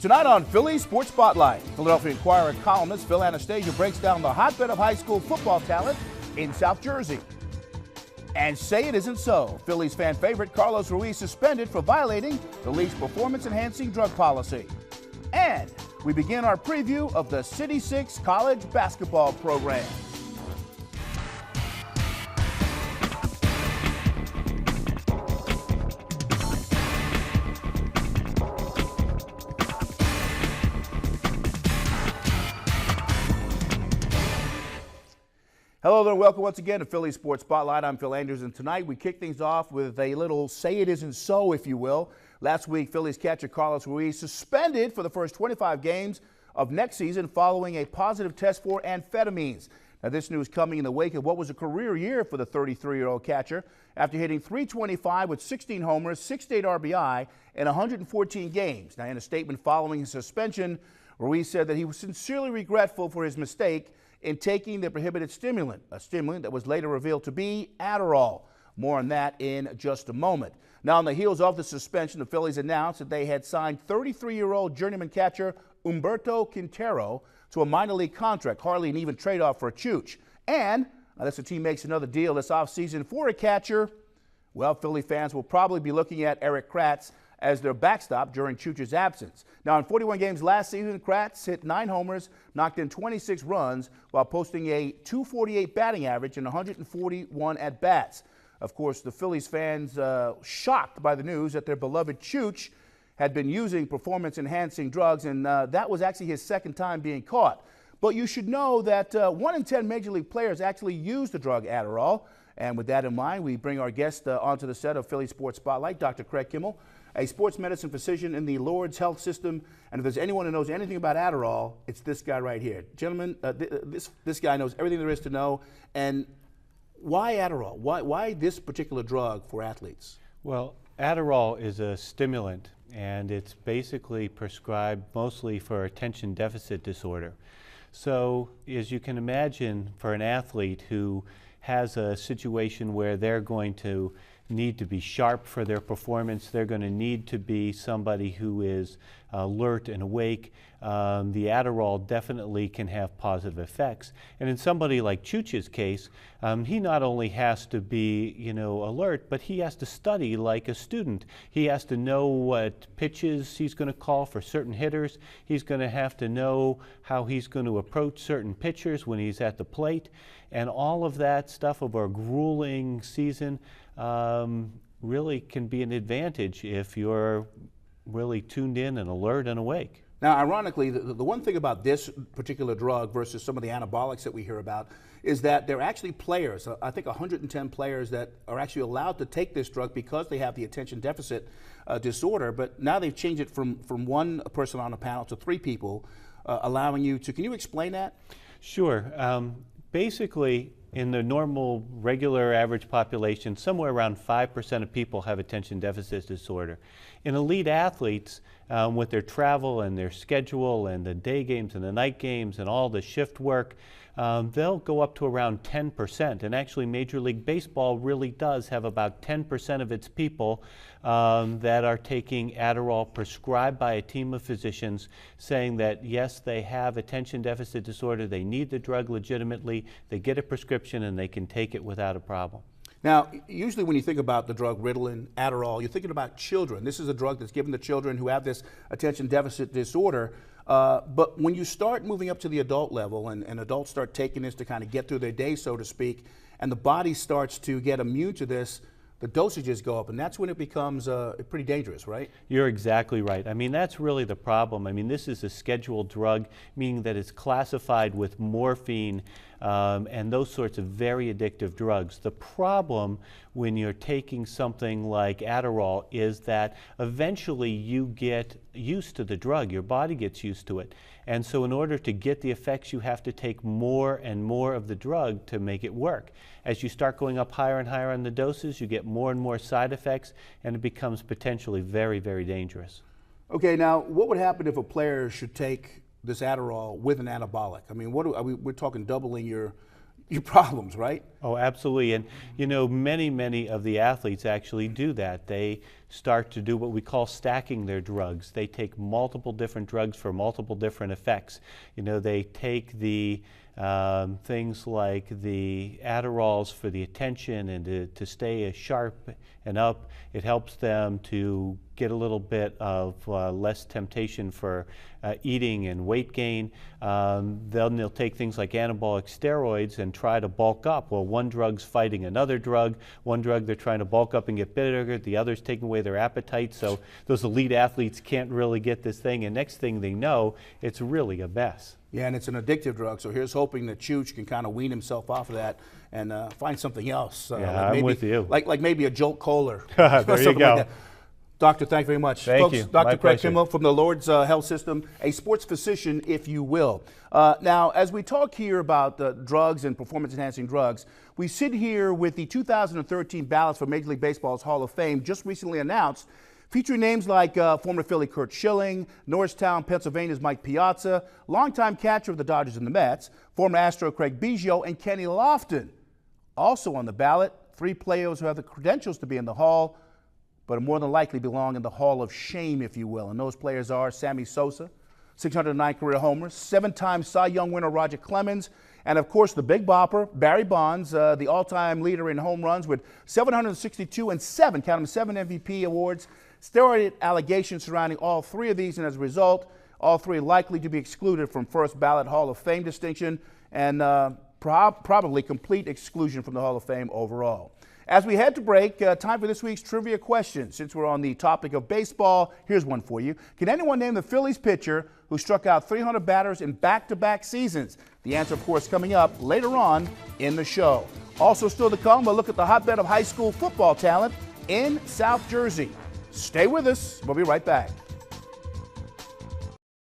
Tonight on Philly Sports Spotlight, Philadelphia Inquirer columnist Phil Anastasia breaks down the hotbed of high school football talent in South Jersey. And say it isn't so. Phillies fan favorite Carlos Ruiz suspended for violating the league's performance-enhancing drug policy. And we begin our preview of the City 6 college basketball program. Hello there, welcome once again to Philly Sports Spotlight. I'm Phil Andrews, and tonight we kick things off with a little say it isn't so, if you will. Last week, Phillies catcher Carlos Ruiz suspended for the first 25 games of next season following a positive test for amphetamines. Now, this news coming in the wake of what was a career year for the 33-year-old catcher after hitting .325 with 16 homers, 68 RBI in 114 games. Now, in a statement following his suspension, Ruiz said that he was sincerely regretful for his mistake in taking the prohibited stimulant, a stimulant that was later revealed to be Adderall. More on that in just a moment. Now, on the heels of the suspension, the Phillies announced that they had signed 33-year-old journeyman catcher Humberto Quintero to a minor league contract, hardly an even trade-off for Chooch. And unless the team makes another deal this offseason for a catcher, well, Philly fans will probably be looking at Erik Kratz as their backstop during Chooch's absence. Now, in 41 games last season, Kratz hit 9 homers, knocked in 26 runs, while posting a .248 batting average and 141 at-bats. Of course, the Phillies fans shocked by the news that their beloved Chooch had been using performance-enhancing drugs, and that was actually his second time being caught. But you should know that 1 in 10 Major League players actually use the drug Adderall. And with that in mind, we bring our guest onto the set of Philly Sports Spotlight, Dr. Craig Kimmel, a sports medicine physician in the Lourdes Health System. And if there's anyone who knows anything about Adderall, it's this guy right here. Gentlemen, this guy knows everything there is to know. And why Adderall? Why this particular drug for athletes? Well, Adderall is a stimulant, and it's basically prescribed mostly for attention deficit disorder. So, as you can imagine, for an athlete who has a situation where they're going to need to be sharp for their performance, they're going to need to be somebody who is alert and awake, the Adderall definitely can have positive effects. And in somebody like Chooch's case, he not only has to be, alert, but he has to study like a student. He has to know what pitches he's going to call for certain hitters. He's going to have to know how he's going to approach certain pitchers when he's at the plate. And all of that stuff over a grueling season really can be an advantage if you're really tuned in and alert and awake. Now, ironically, the one thing about this particular drug versus some of the anabolics that we hear about is that there are actually players, I think 110 players that are actually allowed to take this drug because they have the attention deficit disorder, but now they've changed it from one person on a panel to 3 people, allowing you to, can you explain that? Sure. Basically, in the normal, regular, average population, somewhere around 5% of people have attention deficit disorder. In elite athletes, with their travel and their schedule and the day games and the night games and all the shift work, they'll go up to around 10%. And actually, Major League Baseball really does have about 10% of its people that are taking Adderall prescribed by a team of physicians, saying that, yes, they have attention deficit disorder, they need the drug legitimately, they get a prescription, and they can take it without a problem. Now, usually when you think about the drug Ritalin, Adderall, you're thinking about children. This is a drug that's given to children who have this attention deficit disorder. But when you start moving up to the adult level and adults start taking this to kind of get through their day, so to speak, and the body starts to get immune to this, the dosages go up, and that's when it becomes pretty dangerous, right? You're exactly right. I mean, that's really the problem. I mean, this is a scheduled drug, meaning that it's classified with morphine and those sorts of very addictive drugs. The problem when you're taking something like Adderall is that eventually you get used to the drug. Your body gets used to it. And so in order to get the effects, you have to take more and more of the drug to make it work. As you start going up higher and higher on the doses, you get more and more side effects, and it becomes potentially very, very dangerous. Okay, now what would happen if a player should take this Adderall with an anabolic? I mean, we're talking doubling your problems, right? Oh, absolutely. And, many of the athletes actually do that. They start to do what we call stacking their drugs. They take multiple different drugs for multiple different effects. You know, they take the things like the Adderalls for the attention and to stay sharp and up. It helps them to get a little bit of less temptation for eating and weight gain. Then they'll take things like anabolic steroids and try to bulk up. Well, one drug's fighting another drug. One drug they're trying to bulk up and get bigger. The other's taking away their appetite. So those elite athletes can't really get this thing. And next thing they know, it's really a mess. Yeah, and it's an addictive drug, so here's hoping that Chooch can kind of wean himself off of that and find something else. Yeah, like maybe, I'm with you. Like maybe a Jolt Kohler. There you go. Like Doctor, thank you very much. Thank Folks, you. Dr. My Craig pleasure. Kimwell from the Lourdes Health System, a sports physician, if you will. Now, as we talk here about drugs and performance-enhancing drugs, we sit here with the 2013 ballots for Major League Baseball's Hall of Fame, just recently announced, featuring names like former Philly Curt Schilling, Norristown, Pennsylvania's Mike Piazza, longtime catcher of the Dodgers and the Mets, former Astro Craig Biggio, and Kenny Lofton. Also on the ballot, 3 players who have the credentials to be in the Hall, but more than likely belong in the Hall of Shame, if you will. And those players are Sammy Sosa, 609 career homers, 7-time Cy Young winner Roger Clemens, and of course the Big Bopper, Barry Bonds, the all-time leader in home runs with 762 and 7 MVP awards. Steroid allegations surrounding all 3 of these, and as a result, all 3 likely to be excluded from first ballot Hall of Fame distinction and probably complete exclusion from the Hall of Fame overall. As we head to break, time for this week's trivia question. Since we're on the topic of baseball, here's one for you. Can anyone name the Phillies pitcher who struck out 300 batters in back-to-back seasons? The answer, of course, coming up later on in the show. Also still to come, we'll look at the hotbed of high school football talent in South Jersey. Stay with us. We'll be right back.